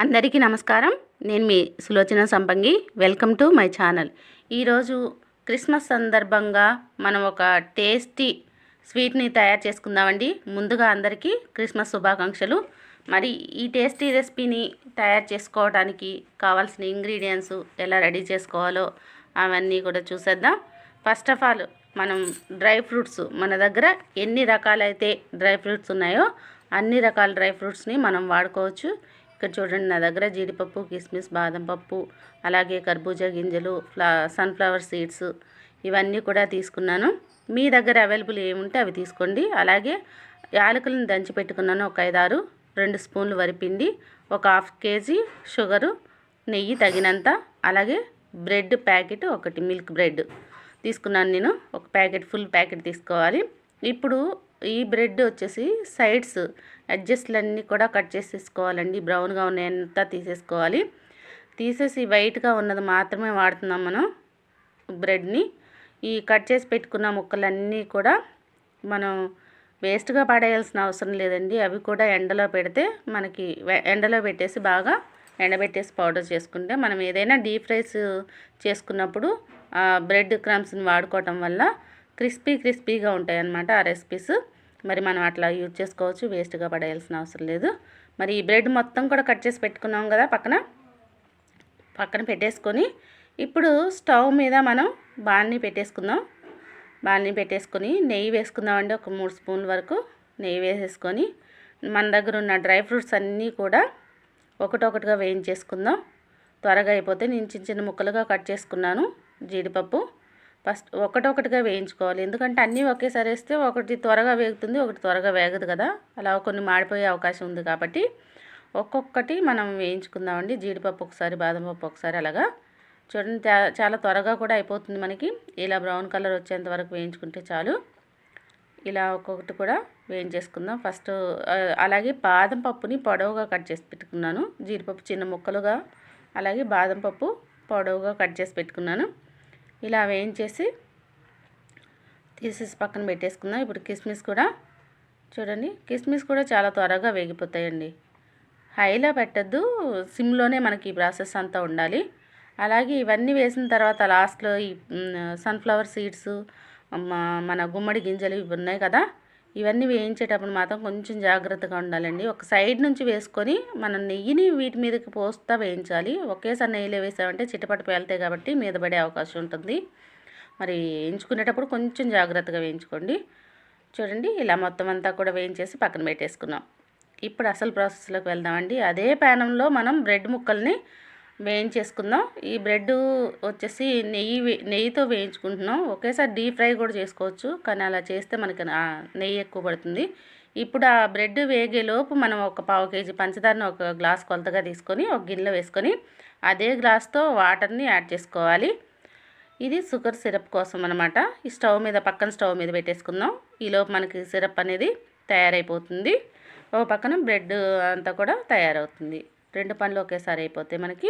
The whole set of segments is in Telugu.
అందరికీ నమస్కారం. నేను మీ సులోచన సంపంగి. Welcome to my channel. ఈరోజు క్రిస్మస్ సందర్భంగా మనం ఒక టేస్టీ స్వీట్ని తయారు చేసుకుందామండి. ముందుగా అందరికీ క్రిస్మస్ శుభాకాంక్షలు. మరి ఈ టేస్టీ రెసిపీని తయారు చేసుకోవడానికి కావాల్సిన ఇంగ్రీడియంట్స్ ఎలా రెడీ చేసుకోవాలో అవన్నీ కూడా చూసేద్దాం. ఫస్ట్ ఆఫ్ ఆల్ మనం డ్రై ఫ్రూట్స్, మన దగ్గర ఎన్ని రకాలైతే డ్రై ఫ్రూట్స్ ఉన్నాయో అన్ని రకాల డ్రై ఫ్రూట్స్ని మనం వాడుకోవచ్చు. ఇక్కడ చూడండి, నా దగ్గర జీడిపప్పు, కిస్మిస్, బాదం పప్పు, అలాగే కర్బూజా గింజలు, సన్ఫ్లవర్ సీడ్స్ ఇవన్నీ కూడా తీసుకున్నాను. మీ దగ్గర అవైలబుల్ ఏముంటే అవి తీసుకోండి. అలాగే యాలకులను దంచి పెట్టుకున్నాను ఒక 5-6, 2 స్పూన్లు వరిపిండి, ఒక 1/2 కేజీ షుగరు, నెయ్యి తగినంత, అలాగే బ్రెడ్ ప్యాకెట్ ఒకటి, మిల్క్ బ్రెడ్ తీసుకున్నాను నేను. ఒక ప్యాకెట్, ఫుల్ ప్యాకెట్ తీసుకోవాలి. ఇప్పుడు ఈ బ్రెడ్ వచ్చేసి సైడ్స్ అడ్జస్ట్లన్నీ కూడా కట్ చేసేసుకోవాలండి. బ్రౌన్గా ఉన్నాయంతా తీసేసుకోవాలి. తీసేసి వైట్గా ఉన్నది మాత్రమే వాడుతున్నాం మనం బ్రెడ్ని. ఈ కట్ చేసి పెట్టుకున్న ముక్కలన్నీ కూడా మనం వేస్ట్గా పడేయాల్సిన అవసరం లేదండి. అవి కూడా ఎండలో పెడితే మనకి ఎండలో పెట్టేసి బాగా ఎండబెట్టేసి పౌడర్ చేసుకుంటే, మనం ఏదైనా డీప్ ఫ్రైస్ చేసుకున్నప్పుడు బ్రెడ్ క్రమ్స్ని వాడుకోవటం వల్ల క్రిస్పీగా ఉంటాయి అన్నమాట ఆ రెసిపీస్. మరి మనం అట్లా యూజ్ చేసుకోవచ్చు, వేస్ట్గా పడేయాల్సిన అవసరం లేదు. మరి ఈ బ్రెడ్ మొత్తం కూడా కట్ చేసి పెట్టుకున్నాం కదా, పక్కన పెట్టేసుకొని ఇప్పుడు స్టవ్ మీద మనం బాణీ పెట్టేసుకుందాం. బాణీ పెట్టేసుకొని నెయ్యి వేసుకుందామండి. ఒక 3 స్పూన్ల వరకు నెయ్యి వేసేసుకొని మన దగ్గర ఉన్న డ్రై ఫ్రూట్స్ అన్నీ కూడా ఒకటొకటిగా వేయించేసుకుందాం. త్వరగా అయిపోతే నేను చిన్న ముక్కలుగా కట్ చేసుకున్నాను జీడిపప్పు. ఫస్ట్ ఒకటొకటిగా వేయించుకోవాలి, ఎందుకంటే అన్నీ ఒకేసారి వేస్తే ఒకటి త్వరగా వేగుతుంది, ఒకటి త్వరగా వేగదు కదా, అలా కొన్ని మాడిపోయే అవకాశం ఉంది. కాబట్టి ఒక్కొక్కటి మనం వేయించుకుందామండి. జీడిపప్పు ఒకసారి, బాదం పప్పు ఒకసారి, అలాగా చూడండి. చాలా త్వరగా కూడా అయిపోతుంది మనకి. ఇలా బ్రౌన్ కలర్ వచ్చేంత వరకు వేయించుకుంటే చాలు. ఇలా ఒక్కొక్కటి కూడా వేయించేసుకుందాం ఫస్ట్. అలాగే బాదం పప్పుని పొడవుగా కట్ చేసి పెట్టుకున్నాను, జీడిపప్పు చిన్న ముక్కలుగా, అలాగే బాదం పప్పు పొడవుగా కట్ చేసి పెట్టుకున్నాను. ఇలా వేయించేసి తీసేసి పక్కన పెట్టేసుకుందాం. ఇప్పుడు కిస్మిస్ కూడా చూడండి, కిస్మిస్ కూడా చాలా త్వరగా వేగిపోతాయండి. హైలో పెట్టద్దు, సిమ్లోనే మనకి ఈ ప్రాసెస్ అంతా ఉండాలి. అలాగే ఇవన్నీ వేసిన తర్వాత లాస్ట్లో ఈ సన్ఫ్లవర్ సీడ్స్, మన గుమ్మడి గింజలు ఇవి ఉన్నాయి కదా, ఇవన్నీ వేయించేటప్పుడు మాత్రం కొంచెం జాగ్రత్తగా ఉండాలండి. ఒక సైడ్ నుంచి వేసుకొని మనం నెయ్యిని వీటి మీదకి పోస్తా వేయించాలి. ఒకేసారి నెయ్యిలో వేసామంటే చిటపట పేలుతాయి కాబట్టి మీద పడే అవకాశం ఉంటుంది. మరి వేయించుకునేటప్పుడు కొంచెం జాగ్రత్తగా వేయించుకోండి. చూడండి, ఇలా మొత్తం అంతా కూడా వేయించేసి పక్కన పెట్టేసుకున్నాం. ఇప్పుడు అసలు ప్రాసెస్లోకి వెళ్దామండి. అదే ప్యానంలో మనం బ్రెడ్ ముక్కల్ని వేయించేసుకుందాం. ఈ బ్రెడ్ వచ్చేసి నెయ్యితో వేయించుకుంటున్నాం. ఒకేసారి డీప్ ఫ్రై కూడా చేసుకోవచ్చు, కానీ అలా చేస్తే మనకి నెయ్యి ఎక్కువ పడుతుంది. ఇప్పుడు ఆ బ్రెడ్ వేగేలోపు మనం ఒక 1/4 కేజీ పంచదారను ఒక గ్లాస్ కొలతగా తీసుకొని ఒక గిన్నెలో వేసుకొని అదే గ్లాస్తో వాటర్ని యాడ్ చేసుకోవాలి. ఇది షుగర్ సిరప్ కోసం అనమాట. ఈ పక్కన స్టవ్ మీద పెట్టేసుకుందాం. ఈలోపు మనకి సిరప్ అనేది తయారైపోతుంది. ఒక పక్కన బ్రెడ్ అంతా కూడా తయారవుతుంది. 2 పనులు ఒకేసారి అయిపోతాయి మనకి.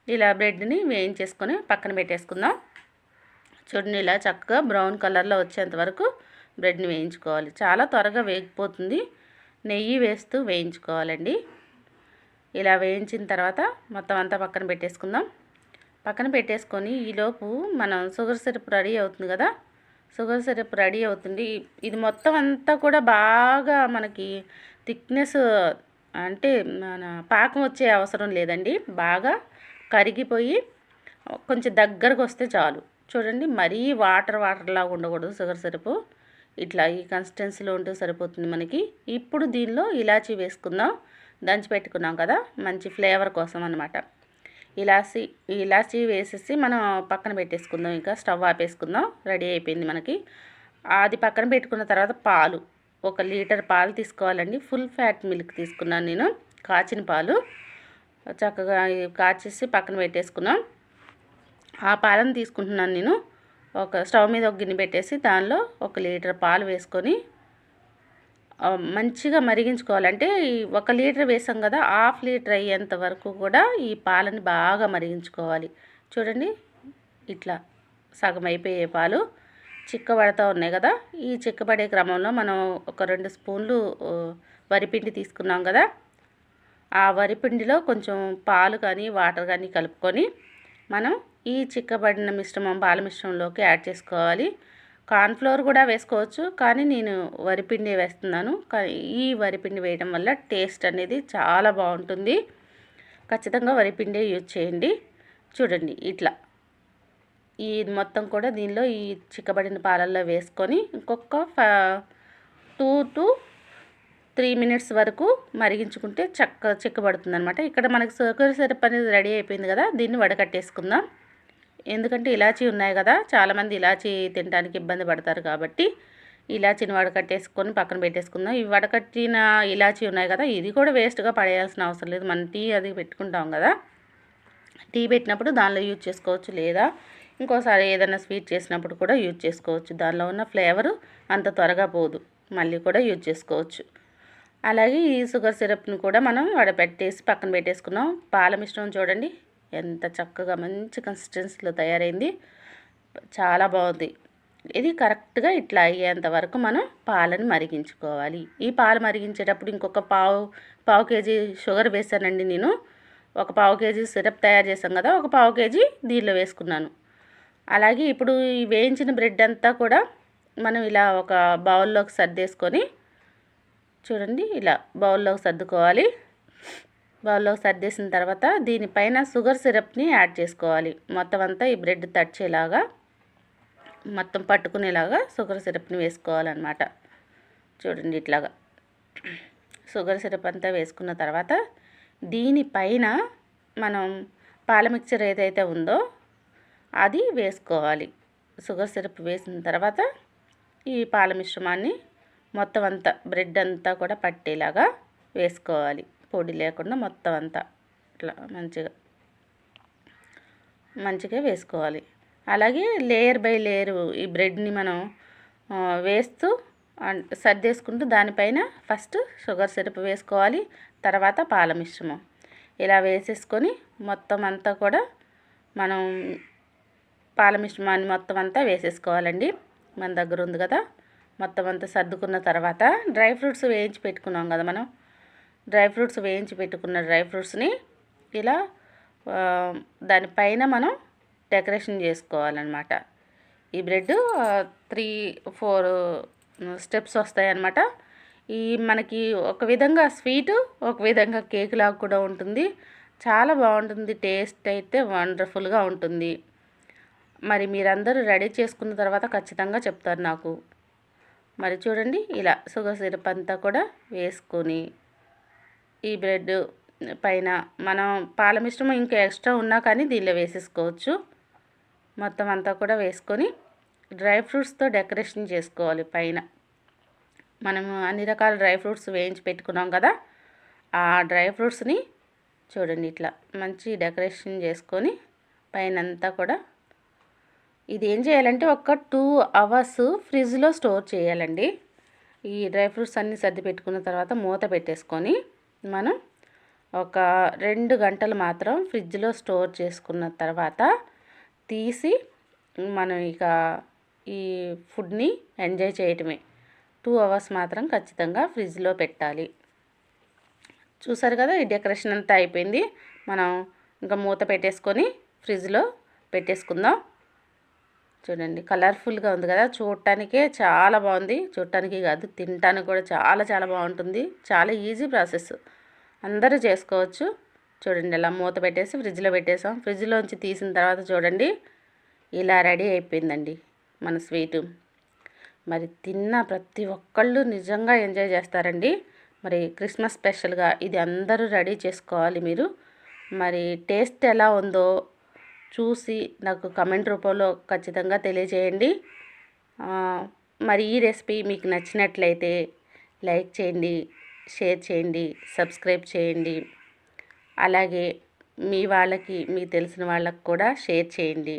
ఇలా బ్రెడ్ని వేయించేసుకొని పక్కన పెట్టేసుకుందాం. చూడండి, ఇలా చక్కగా బ్రౌన్ కలర్లో వచ్చేంత వరకు బ్రెడ్ని వేయించుకోవాలి. చాలా త్వరగా వేగిపోతుంది. నెయ్యి వేస్తూ వేయించుకోవాలండి. ఇలా వేయించిన తర్వాత మొత్తం అంతా పక్కన పెట్టేసుకుందాం. పక్కన పెట్టేసుకొని ఈలోపు మనం షుగర్ సిరప్ రెడీ అవుతుంది కదా, షుగర్ సిరప్ రెడీ అవుతుంది. ఇది మొత్తం అంతా కూడా బాగా మనకి థిక్నెస్, అంటే మన పాకం వచ్చే అవసరం లేదండి. బాగా కరిగిపోయి కొంచెం దగ్గరకు వస్తే చాలు. చూడండి, మరీ వాటర్లా ఉండకూడదు. షుగర్ సిరపు ఇట్లా ఈ కన్సిస్టెన్సీలో ఉంటే సరిపోతుంది మనకి. ఇప్పుడు దీనిలో ఇలాచీ వేసుకుందాం. దంచి పెట్టుకున్నాం కదా, మంచి ఫ్లేవర్ కోసం అనమాట. ఇలాచీ వేసేసి మనం పక్కన పెట్టేసుకుందాం. ఇంకా స్టవ్ ఆపేసుకుందాం. రెడీ అయిపోయింది మనకి. అది పక్కన పెట్టుకున్న తర్వాత పాలు, 1 లీటర్ పాలు తీసుకోవాలండి. ఫుల్ ఫ్యాట్ మిల్క్ తీసుకున్నాను నేను, కాచిన పాలు. చక్కగా కాచేసి పక్కన పెట్టేసుకున్నాం. ఆ పాలను తీసుకుంటున్నాను నేను. స్టవ్ మీద ఒక గిన్నె పెట్టేసి దానిలో 1 లీటర్ పాలు వేసుకొని మంచిగా మరిగించుకోవాలంటే 1 లీటర్ వేసాం కదా, 1/2 లీటర్ అయ్యేంత వరకు కూడా ఈ పాలని బాగా మరిగించుకోవాలి. చూడండి, ఇట్లా సగం అయిపోయే పాలు చిక్కబడతా ఉన్నాయి కదా. ఈ చిక్కబడే క్రమంలో మనం ఒక 2 స్పూన్లు వరిపిండి తీసుకున్నాం కదా, ఆ వరిపిండిలో కొంచెం పాలు కానీ వాటర్ కానీ కలుపుకొని మనం ఈ చిక్కబడిన మిశ్రమం పాల మిశ్రమంలోకి యాడ్ చేసుకోవాలి. కార్న్‌ఫ్లోర్ కూడా వేసుకోవచ్చు, కానీ నేను వరిపిండి వేస్తున్నాను. ఈ వరిపిండి వేయడం వల్ల టేస్ట్ అనేది చాలా బాగుంటుంది. ఖచ్చితంగా వరిపిండే యూజ్ చేయండి. చూడండి ఇట్లా ఈ మొత్తం కూడా దీనిలో ఈ చిక్కబడిన పాలల్లో వేసుకొని ఇంకొక 2 to 3 మినిట్స్ వరకు మరిగించుకుంటే చిక్కబడుతుంది అనమాట. ఇక్కడ మనకి షుగర్ సిరప్ అనేది రెడీ అయిపోయింది కదా, దీన్ని వడకట్టేసుకుందాం. ఎందుకంటే ఇలాచీ ఉన్నాయి కదా, చాలామంది ఇలాచీ తినడానికి ఇబ్బంది పడతారు కాబట్టి ఇలాచీని వడకట్టేసుకొని పక్కన పెట్టేసుకుందాం. ఈ వడకట్టిన ఇలాచీ ఉన్నాయి కదా, ఇది కూడా వేస్ట్గా పడేయాల్సిన అవసరం లేదు. మనం టీ అది పెట్టుకుంటాం కదా, టీ పెట్టినప్పుడు దానిలో యూజ్ చేసుకోవచ్చు, లేదా ఇంకోసారి ఏదైనా స్వీట్ చేసినప్పుడు కూడా యూజ్ చేసుకోవచ్చు. దానిలో ఉన్న ఫ్లేవరు అంత త్వరగా పోదు, మళ్ళీ కూడా యూజ్ చేసుకోవచ్చు. అలాగే ఈ షుగర్ సిరప్ని కూడా మనం వడపెట్టేసి పక్కన పెట్టేసుకున్నాం. పాల మిశ్రమం చూడండి ఎంత చక్కగా మంచి కన్సిస్టెన్సీలో తయారైంది, చాలా బాగుంది. ఇది కరెక్ట్గా ఇట్లా అయ్యేంత వరకు మనం పాలను మరిగించుకోవాలి. ఈ పాలు మరిగించేటప్పుడు ఇంకొక పావు కేజీ షుగర్ వేసానండి నేను. ఒక పావు కేజీ సిరప్ తయారు చేసాం కదా, ఒక పావు కేజీ దీనిలో వేసుకున్నాను. అలాగే ఇప్పుడు ఈ వేయించిన బ్రెడ్ అంతా కూడా మనం ఇలా ఒక బౌల్లోకి సర్దేసుకొని చూడండి, ఇలా బౌల్లోకి సర్దుకోవాలి. బౌల్లోకి సర్దేసిన తర్వాత దీనిపైన షుగర్ సిరప్ని యాడ్ చేసుకోవాలి. మొత్తం అంతా ఈ బ్రెడ్ తడిచేలాగా మొత్తం పట్టుకునేలాగా షుగర్ సిరప్ని వేసుకోవాలన్నమాట. చూడండి ఇట్లాగా షుగర్ సిరప్ అంతా వేసుకున్న తర్వాత దీనిపైన మనం పాల మిక్చర్ ఏదైతే ఉందో అది వేసుకోవాలి. షుగర్ సిరప్ వేసిన తర్వాత ఈ పాల మిశ్రమాన్ని మొత్తం అంతా బ్రెడ్ అంతా కూడా పట్టేలాగా వేసుకోవాలి. పొడి లేకుండా మొత్తం అంతా ఇట్లా మంచిగా వేసుకోవాలి. అలాగే లేయర్ బై లేయర్ ఈ బ్రెడ్ని మనం వేస్తూ సర్దేసుకుంటూ దానిపైన ఫస్ట్ షుగర్ సిరప్ వేసుకోవాలి, తర్వాత పాల మిశ్రమం ఇలా వేసేసుకొని మొత్తం అంతా కూడా మనం పాల మిశ్రమాన్ని మొత్తం అంతా వేసేసుకోవాలండి. మన దగ్గర ఉంది కదా, మొత్తం అంతా సర్దుకున్న తర్వాత డ్రై ఫ్రూట్స్ వేయించి పెట్టుకున్నాం కదా, మనం డ్రై ఫ్రూట్స్ని ఇలా దానిపైన మనం డెకరేషన్ చేసుకోవాలన్నమాట. ఈ బ్రెడ్ 3-4 స్టెప్స్ వస్తాయన్నమాట. ఈ మనకి ఒక విధంగా స్వీటు, ఒక విధంగా కేక్ లాగా కూడా ఉంటుంది. చాలా బాగుంటుంది, టేస్ట్ అయితే వండర్ఫుల్గా ఉంటుంది. మరి మీరందరూ రెడీ చేసుకున్న తర్వాత ఖచ్చితంగా చెప్తారు నాకు. మరి చూడండి ఇలా షుగర్ సిరప్ అంతా కూడా వేసుకొని ఈ బ్రెడ్ పైన మనం పాల మిశ్రమం ఇంకా ఎక్స్ట్రా ఉన్నా కానీ దీనిలో వేసేసుకోవచ్చు. మొత్తం అంతా కూడా వేసుకొని డ్రై ఫ్రూట్స్తో డెకరేషన్ చేసుకోవాలి. పైన మనము అన్ని రకాల డ్రై ఫ్రూట్స్ వేయించి పెట్టుకున్నాం కదా, ఆ డ్రై ఫ్రూట్స్ని చూడండి ఇట్లా మంచి డెకరేషన్ చేసుకొని పైన అంతా కూడా ఇది ఏం చేయాలంటే ఒక 2 అవర్స్ ఫ్రిడ్జ్లో స్టోర్ చేయాలండి. ఈ డ్రై ఫ్రూట్స్ అన్నీ సర్ది పెట్టుకున్న తర్వాత మూత పెట్టేసుకొని మనం ఒక 2 గంటలు మాత్రం ఫ్రిడ్జ్లో స్టోర్ చేసుకున్న తర్వాత తీసి మనం ఇక ఈ ఫుడ్ని ఎంజాయ్ చేయటమే. 2 అవర్స్ మాత్రం ఖచ్చితంగా ఫ్రిడ్జ్లో పెట్టాలి. చూసారు కదా, ఈ డెకరేషన్ అంతా అయిపోయింది. మనం ఇంకా మూత పెట్టేసుకొని ఫ్రిడ్జ్లో పెట్టేసుకుందాం. చూడండి కలర్ఫుల్గా ఉంది కదా, చూడటానికే చాలా బాగుంది. చూడటానికి కాదు, తినటానికి కూడా చాలా చాలా బాగుంటుంది. చాలా ఈజీ ప్రాసెస్, అందరూ చేసుకోవచ్చు. చూడండి ఇలా మూత పెట్టేసి ఫ్రిడ్జ్లో పెట్టేసాం. ఫ్రిడ్జ్లోంచి తీసిన తర్వాత చూడండి ఇలా రెడీ అయిపోయిందండి మన స్వీటు. మరి తిన్న ప్రతి ఒక్కళ్ళు నిజంగా ఎంజాయ్ చేస్తారండి. మరి క్రిస్మస్ స్పెషల్గా ఇది అందరూ రెడీ చేసుకోవాలి మీరు. మరి టేస్ట్ ఎలా ఉందో చూసి నాకు కమెంట్ రూపంలో ఖచ్చితంగా తెలియజేయండి. మరి ఈ రెసిపీ మీకు నచ్చినట్లయితే లైక్ చేయండి, షేర్ చేయండి, సబ్స్క్రైబ్ చేయండి. అలాగే మీ వాళ్ళకి, మీకు తెలిసిన వాళ్ళకి కూడా షేర్ చేయండి.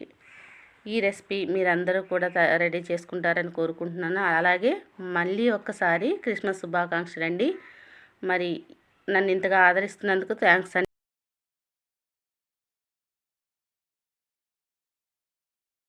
ఈ రెసిపీ మీరందరూ కూడా రెడీ చేసుకుంటారని కోరుకుంటున్నాను. అలాగే మళ్ళీ ఒక్కసారి క్రిస్మస్ శుభాకాంక్షలు అండి. మరి నన్ను ఇంతగా ఆదరిస్తున్నందుకు థ్యాంక్స్ అండి.